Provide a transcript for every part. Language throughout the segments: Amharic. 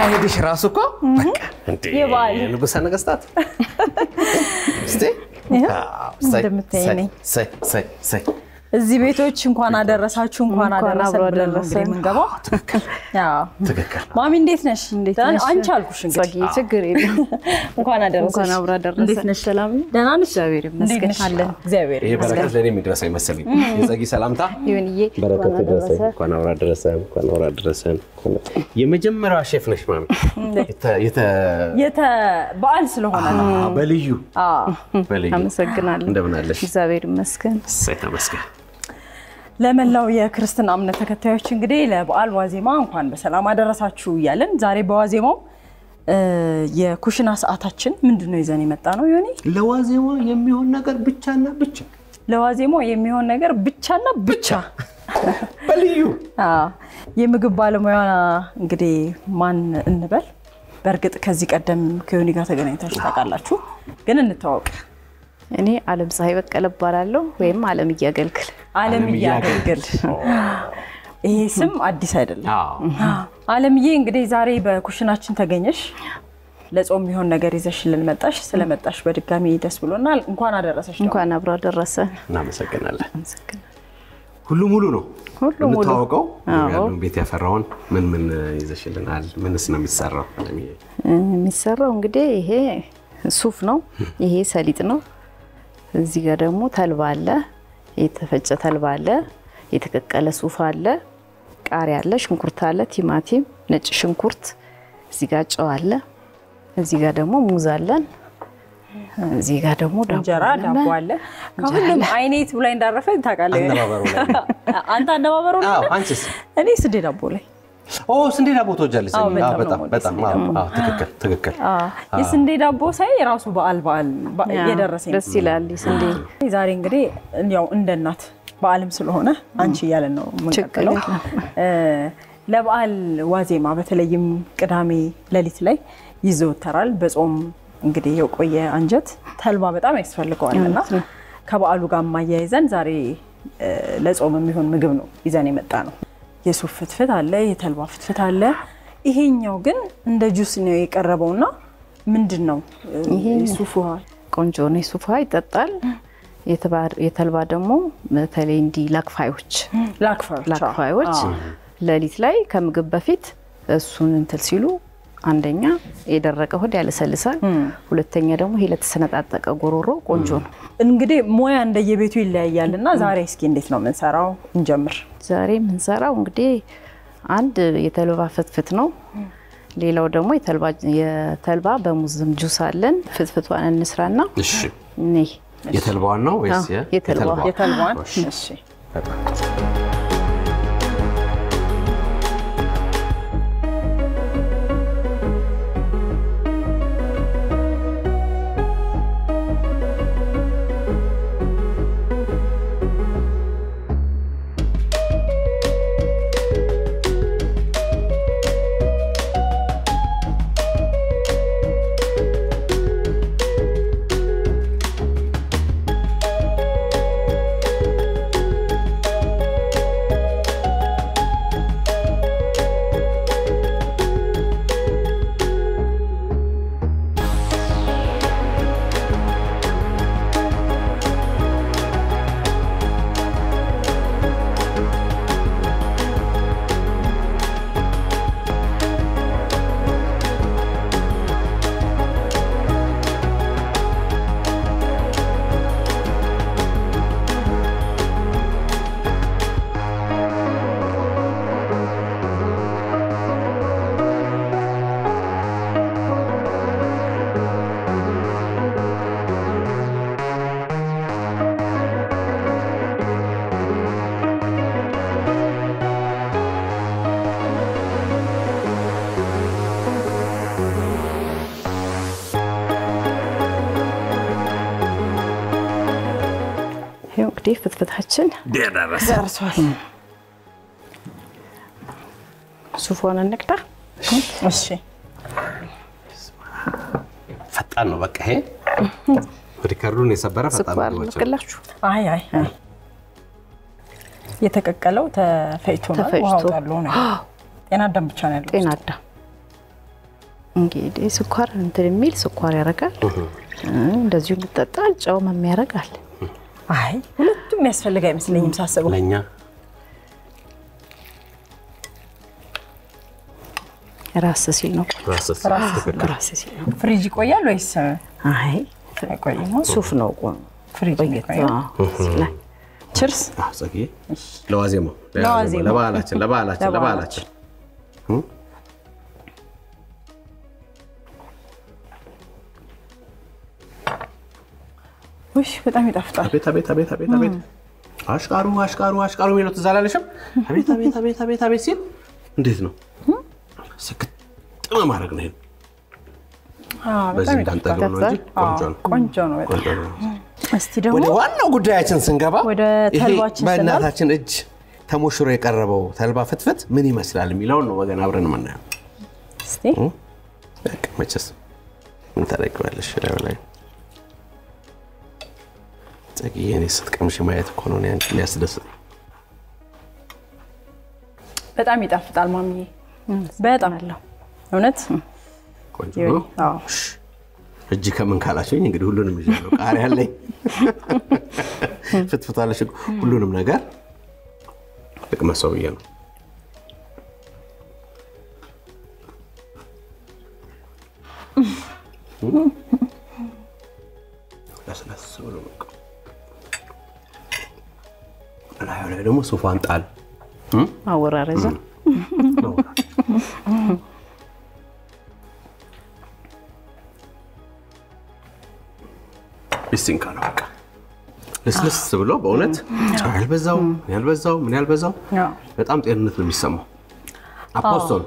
አካሄድሽ ራሱ እኮ በቃ እንዴ ንጉሠ ነገሥታት እስቲ ሰይ እዚህ ቤቶች እንኳን አደረሳችሁ እንኳን አደረሰን ብለን የምንገባው ያው ትክክል ማሚ እንዴት ነሽ አንቺ አልኩሽ እንግዲህ ችግር የለም እንኳን አደረሰሽ እንኳን አብራ ደረሰን እንዴት ነሽ ሰላም ደህና ነሽ እግዚአብሔር ይመስገን አለን እግዚአብሔር ይሄ በረከት ለኔ የሚደርሰኝ መሰለኝ የጸጊ ሰላምታ ይሁንዬ በረከት ይደርሰኝ እንኳን አብራ ደረሰን የመጀመሪያው ሼፍ ነሽ ማሚ በዓል ስለሆነ ነው በልዩ አመሰግናለሁ እንደምን አለሽ እግዚአብሔር ይመስገን ተመስገን ለመላው የክርስትና እምነት ተከታዮች እንግዲህ ለበዓል ዋዜማ እንኳን በሰላም አደረሳችሁ ይያለን ዛሬ በዋዜማው የኩሽና ሰዓታችን ምንድነው ይዘን የመጣ ነው ዮኒ ለዋዜማው የሚሆን ነገር ብቻና ብቻ ለዋዜማው የሚሆን ነገር ብቻና ብቻ በልዩ የምግብ ባለሙያ እንግዲህ ማን እንበል በርግጥ ከዚህ ቀደም ከዮኒ ጋር ተገናኝታችሁ ታውቃላችሁ ግን እንተዋወቅ እኔ ዓለም ፀሐይ በቀለ ባላለው ወይም ዓለም ያገልግል ይሄ ስም አዲስ አይደለም ዓለምዬ እንግዲህ ዛሬ በኩሽናችን ተገኘሽ ለጾም ይሆን ነገር ይዘሽልን መጣሽ ስለመጣሽ በድጋሚ ደስ ብሎናል እንኳን አደረሰሽ እንኳን አብራ ደረሰ እናመሰግናለን ሁሉ ሙሉ ነው እንታወቀው ያሉን ቤት ያፈራውን ምን ይዘሽልናል ምንስ ነው የሚሰራው ዓለምዬ የሚሰራው እንግዲህ ይሄ ሱፍ ነው ይሄ ሰሊጥ ነው እዚህ ጋር ደግሞ ተልባ አለ የተፈጨ ተልባ አለ የተቀቀለ ሱፍ አለ ቃሪያ አለ ሽንኩርት አለ ቲማቲም ነጭ ሽንኩርት እዚህ ጋር ጨው አለ እዚህ ጋር ደግሞ ሙዝ አለን እዚህ ጋር ደግሞ ዳቦ አለ ከሁሉም አይኔት ብላይ እንዳረፈ ታውቃለህ አንተ አነባበሩ ነው አንቺስ እኔ ስንዴ ዳቦ ላይ ስንዴ ዳቦ ተወጃለሽ በጣም ትክክል የስንዴ ዳቦ ሳይ ራሱ በዓል የደረሰኝ ደስ ይላል ስንዴ ዛሬ እንግዲህ ያው እንደናት በዓልም ስለሆነ አንቺ ያለን ነው መንቀቀለው ለበዓል ዋዜማ በተለይም ቅዳሜ ሌሊት ላይ ይዘወተራል በጾም እንግዲህ የቆየ አንጀት ተልባ በጣም ያስፈልገዋልና ከበዓሉ ጋር ማያይዘን ዛሬ ለጾም የሚሆን ምግብ ነው ይዘን የመጣ ነው የሱፍ ፍትፍት አለ የተልባ ፍትፍት አለ ይሄኛው ግን እንደ ጁስ ነው የቀረበውና ምንድነው ይሄ ሱፍ ውሃ ቆንጆ ነው ሱፍ ውሃ ይጠጣል የተልባ ደግሞ በተለይ እንዲ ላክፋዮች ሌሊት ላይ ከምግብ በፊት እሱን እንትን ሲሉ አንደኛ የደረቀ ሆድ ያለሰልሳል ሁለተኛ ደግሞ ይሄ ለተሰነጣጠቀ ጎሮሮ ቆንጆ ነው እንግዲህ ሞያ እንደየቤቱ ይለያያልና ዛሬ እስኪ እንዴት ነው መንሰራው እንጀምር ዛሬ መንሰራው እንግዲህ አንድ የተልባ ፍትፍት ነው ሌላው ደግሞ የተልባ በሙዝም ጁስ አለን ፍትፍቷን እንስራና እሺ የተልባውን ነው ወይስ የተልባውን እሺ እንግዲህ ፍትፍታችን ደረሰ ሱፎን እንቅጣ እሺ ፈጣን ነው በቃ ይሄ ሪከርዱን የሰበረ ፈጣን ነው ወጭላችሁ አይ የተቀቀለው ተፈይቶ ነው ዋው ነው ጤና አዳም ብቻ ነው ያለው ጤና አዳም እንግዲህ ስኳር እንትን የሚል ስኳር ያረጋል እንደዚሁ ይጠጣል ጨው የሚያረጋል አይ ሁለቱም ያስፈልጋ አይመስለኝም ሳስበው ለኛ ራስ ሲል ነው ራስ ሲል ነው ፍሪጅ ይቆያል ወይስ አይ አይቆይም ሱፍ ነው ፍሪጅ ይቆያል ቺርስ አሰቂ ለዋዜማው ለባላችን ውይ በጣም ይጣፍጣል አቤት አሽቃሩ የሚለው ተዛላለሽም አቤት ሲል እንዴት ነው ስክጥም ማድረግ ነው በዚህ እንዳንጠገው ነው እንጂ ቆንጆ ነው እስቲ ደግሞ ወደ ዋናው ጉዳያችን ስንገባ ወደ ተልባችን በእናታችን እጅ ተሞሽሮ የቀረበው ተልባ ፍትፍት ምን ይመስላል የሚለው ነው ወገን አብረን የምናየው እስቲ መቼስ ምን ታደርጊዋለሽ ላይ ጠቂየኔ ስትቀምሽ ማየት እኮ ነው ያን ሊያስደስት በጣም ይጣፍጣል ማሚዬ በጣም አለው እውነት ቆንጆ ነው እጅ ከምን ካላችሁኝ እንግዲህ ሁሉንም ይዣለሁ ቃሪያ አለኝ ፍትፍታለሽ ሁሉንም ነገር ልቅመሰው ይሄ ነው ለስለስ ብሎ ላይ ደግሞ ሱፋን ጣል አወራረጃ ቢስንካ ነው በቃ ለስለስ ብሎ በእውነት ያልበዛው ምን ያልበዛው በጣም ጤንነት ነው የሚሰማው አፖስቶል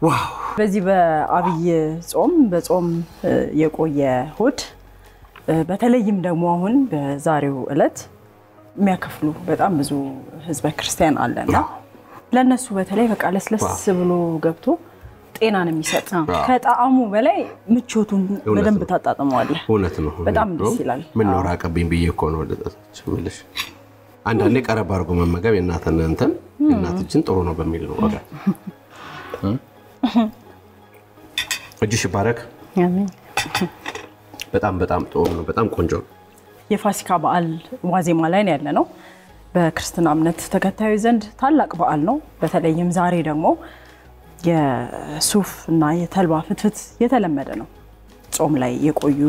ዋው በዚህ በአብይ በጾም የቆየ ሆድ በተለይም ደግሞ አሁን በዛሬው ዕለት የሚያከፍሉ በጣም ብዙ ህዝበ ክርስቲያን አለና ለነሱ በተለይ በቃ ለስለስ ብሎ ገብቶ ጤናን የሚሰጥ ከጣዕሙ በላይ ምቾቱን በደንብ ታጣጥመዋለህ እውነት ነው በጣም ደስ ይላል ምን ነው ራቀብኝ ብዬ እኮ ነው ወደታች ምልሽ አንዳንዴ ቀረብ አድርጎ መመገብ የእናትችን ጥሩ ነው በሚል ነው ወጋ እጅሽ ይባረክ አሜን በጣም ጥሩ ነው በጣም ቆንጆ የፋሲካ በዓል ዋዜማ ላይ ነው ያለነው በክርስትና እምነት ተከታዮች ዘንድ ታላቅ በዓል ነው በተለይም ዛሬ ደግሞ የሱፍ እና የተልባ ፍትፍት የተለመደ ነው ጾም ላይ የቆዩ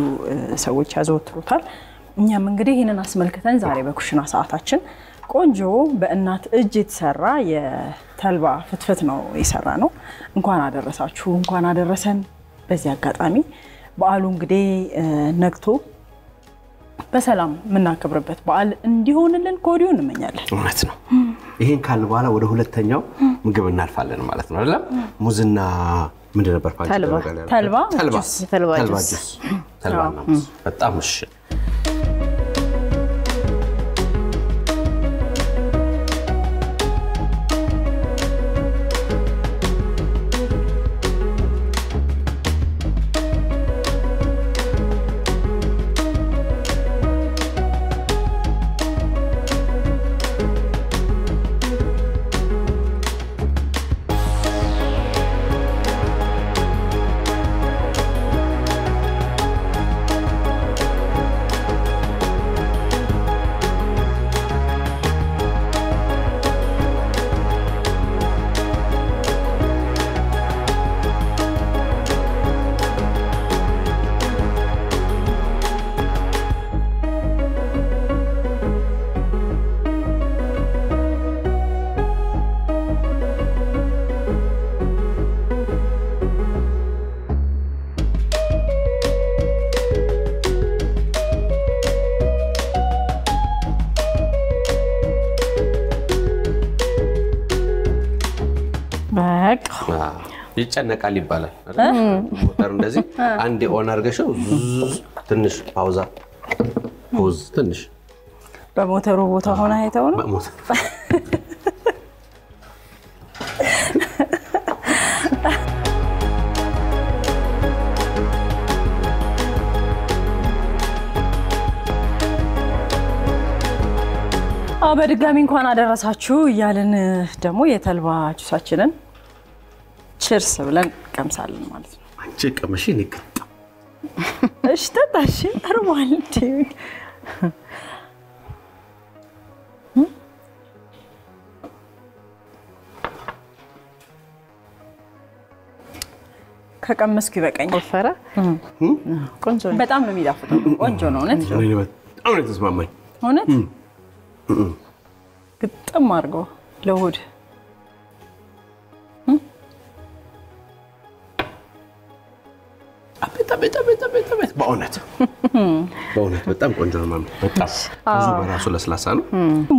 ሰዎች ያዘወትሩታል እኛም እንግዲህ ይሄንን አስመልክተን ዛሬ በኩሽና ሰዓታችን ቆንጆ በእናት እጅ የተሰራ የተልባ ፍትፍት ነው የሰራነው እንኳን አደረሳችሁ እንኳን አደረሰን በዚህ አጋጣሚ በዓሉ እንግዲህ ነግቶ በሰላም ምናከብርበት በዓል እንዲሆንልን ኮዲው እንመኛለን እውነት ነው ይሄን ካል በኋላ ወደ ሁለተኛው ምግብ እናልፋለን ማለት ነው አይደል ሙዝና ምንድን ነበር ተልባ ጁስ በጣም እሺ ይጨነቃል ይባላል አይደል ሞተር እንደዚህ አንዴ ኦን አርገሽው ትንሽ ፖዝ ትንሽ በሞተሩ ቦታ ሆነ አይተው ነው በድጋሚ እንኳን አደረሳችሁ እያልን ደግሞ የተልባ ጁሳችንን ቺርስ ብለን ቀምሳለን ማለት ነው አንቺ ቀመሽ ንቅጣ እሺ ተጣሽ አርማል እንዴ ከቀመስኩ ይበቃኛል ወፈረ ቆንጆ ነው በጣም ነው የሚዳፍጠው ቆንጆ ነው እውነት በጣም ነው ተስማማኝ እውነት ግጥም አድርጎ ለሆድ አቤት በእውነት በጣም ቆንጆ ነው ማሚ በጣም ብዙ በራሱ ለስላሳ ነው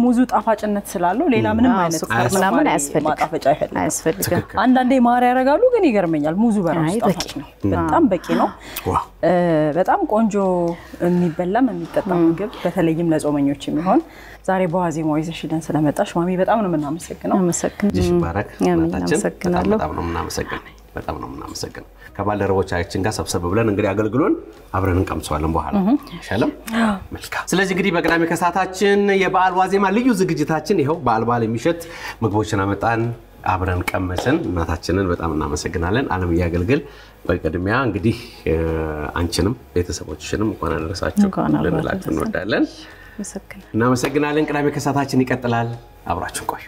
ሙዙ ጣፋጭነት ስላለው ሌላ ምንም አይነት ምናምን ማጣፈጫ አያስፈልግም አንዳንዴ ማር ያረጋሉ ግን ይገርመኛል ሙዙ በራሱ ጣፋጭ ነው በጣም በቂ ነው በጣም ቆንጆ የሚበላም የሚጠጣ ምግብ በተለይም ለጾመኞች የሚሆን ዛሬ በዋዜማው ይዘሽልን ስለመጣሽ ማሚ በጣም ነው የምናመሰግነው ጅሽ ባረክ እናታችን በጣም ነው የምናመሰግነው በጣም ነው የምናመሰግነው ከባልደረቦቻችን ጋር ሰብሰብ ብለን እንግዲህ አገልግሎን አብረን እንቀምሰዋለን በኋላ ይሻለም መልካም ስለዚህ እንግዲህ በቅዳሜ ከሰዓታችን የበዓል ዋዜማ ልዩ ዝግጅታችን ይሄው በዓል የሚሸት ምግቦችን አመጣን አብረን ቀመሰን እናታችንን በጣም እናመሰግናለን ዓለም ያገልግል በቅድሚያ እንግዲህ አንቺንም ቤተሰቦችሽንም እንኳን አደረሳችሁ ለላችሁ እንወዳለን እናመሰግናለን ቅዳሜ ከሰዓታችን ይቀጥላል አብራችሁ ቆዩ